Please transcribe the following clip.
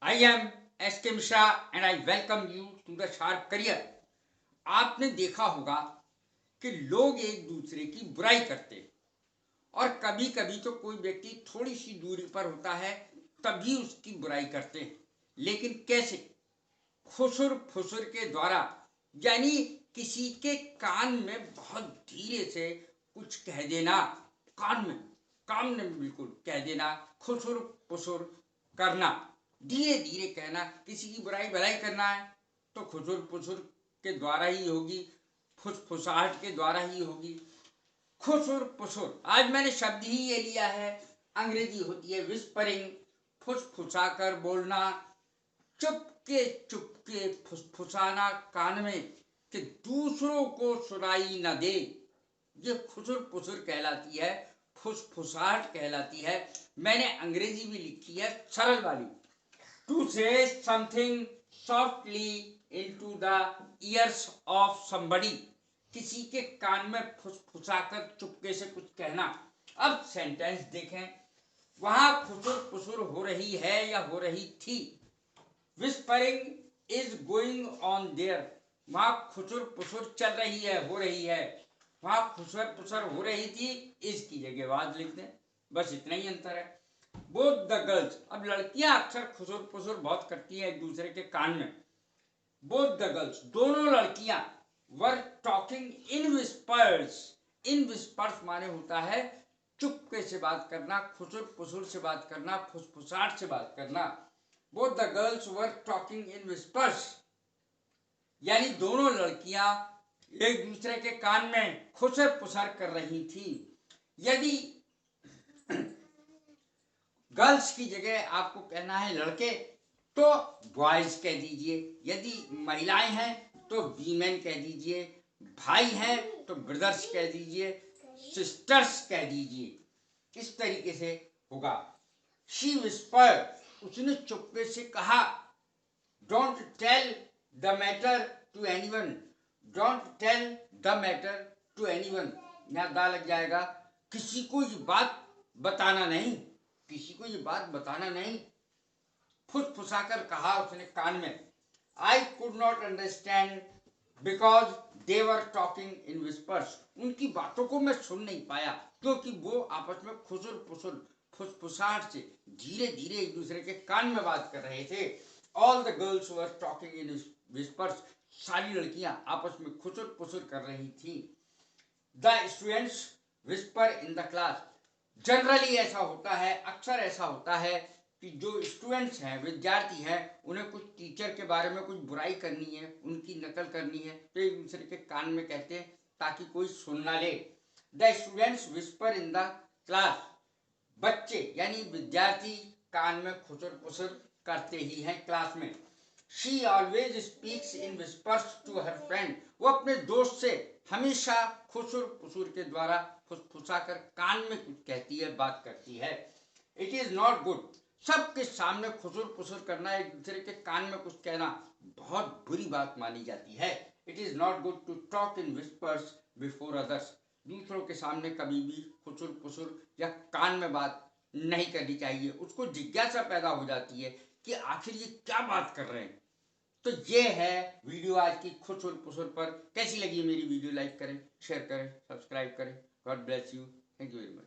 I am S.K. Mishra and I welcome you to the Sharp Career। आपने देखा होगा कि लोग एक दूसरे की बुराई करते हैं और कभी कभी तो कोई व्यक्ति थोड़ी सी दूरी पर होता है तभी उसकी बुराई करते हैं। लेकिन कैसे? खुसुर फुसुर के द्वारा, यानी किसी के कान में बहुत धीरे से कुछ कह देना, कान में बिल्कुल कह देना, खुसुर फुसुर करना, धीरे धीरे कहना। किसी की बुराई भलाई करना है तो खुसुर फुसुर के द्वारा ही होगी, फुसफुसाहट के द्वारा ही होगी। खुसुर पुसुर, आज मैंने शब्द ही ये लिया है, अंग्रेजी होती है विस्परिंग, फुसफुसा कर बोलना, चुपके फुसफुसाना कान में कि दूसरों को सुनाई न दे। ये खुसुर पुसुर कहलाती है, फुसफुसाहट कहलाती है। मैंने अंग्रेजी भी लिखी है सरल वाली, to say something softly into the ears of somebody, किसी के कान में फुसफुसाकर चुपके से कुछ कहना। अब सेंटेंस देखें, वहां खुसुर पुसुर हो रही है या हो रही थी। Whispering is going on their, वहां खुसुर पुसुर चल रही है, हो रही है। वहां खुसुर पुसुर हो रही थी, इसकी जगह वाज लिख दें, बस इतना ही अंतर है। बोथ द गर्ल्स, अब लड़कियां अक्सर खुसुर पुसुर बहुत करती हैं एक दूसरे के कान में। बोथ द गर्ल्स, दोनों लड़कियां, were talking in whispers. In whispers माने होता है चुपके से बात करना, खुसुर पुसुर से बात करना, फुसफुसाहट से बात करना। Both the girls were talking in whispers, यानी दोनों लड़कियां एक दूसरे के कान में खुसर पुसर कर रही थी। यदि गर्ल्स की जगह आपको कहना है लड़के तो बॉयज कह दीजिए, यदि महिलाएं हैं तो वीमेन कह दीजिए, भाई हैं तो ब्रदर्स कह दीजिए, सिस्टर्स कह दीजिए। इस तरीके से होगा। शी विस्पर, उसने चुपके से कहा, don't tell the matter to anyone. Don't tell the matter to anyone, यहां दा लग जाएगा, किसी को ये बात बताना नहीं, किसी को ये बात बताना नहीं। फुसफुसाकर कहा उसने कान में। I could not understand because they were talking in whispers, उनकी बातों को मैं सुन नहीं पाया क्योंकि वो आपस में खुसुर पुसुर फुसफुसाहट से धीरे धीरे एक दूसरे के कान में बात कर रहे थे। All the girls were talking in whispers, सारी लड़कियां आपस में खुसुर पुसुर कर रही थी। The students whisper in the class, generally ऐसा होता है, अक्सर ऐसा होता है कि जो स्टूडेंट्स हैं, विद्यार्थी हैं, उन्हें कुछ टीचर के बारे में कुछ बुराई करनी है, उनकी नकल करनी है, तो एक दूसरे के कान में कहते हैं ताकि कोई सुन ना ले। The students whisper in the class, बच्चे यानी विद्यार्थी कान में खुसुर पुसुर करते ही हैं क्लास में। She always speaks in whispers to her friend, वो अपने दोस्त से हमेशा खुसुर पुसुर के द्वारा फुसफुसाकर कान में कुछ कहती है, बात करती है। इट इज नॉट गुड, सबके सामने खुसुर पुसुर करना, एक दूसरे के कान में कुछ कहना बहुत बुरी बात मानी जाती है। It is not good to talk in whispers before others, दूसरों के सामने कभी भी खुसुर पुसुर या कान में बात नहीं करनी चाहिए। उसको जिज्ञासा पैदा हो जाती है कि आखिर ये क्या बात कर रहे हैं। तो ये है वीडियो आज की खुसुर पुसुर पर। कैसी लगी मेरी वीडियो? लाइक करें, शेयर करें, सब्सक्राइब करें। God bless you, thank you very much.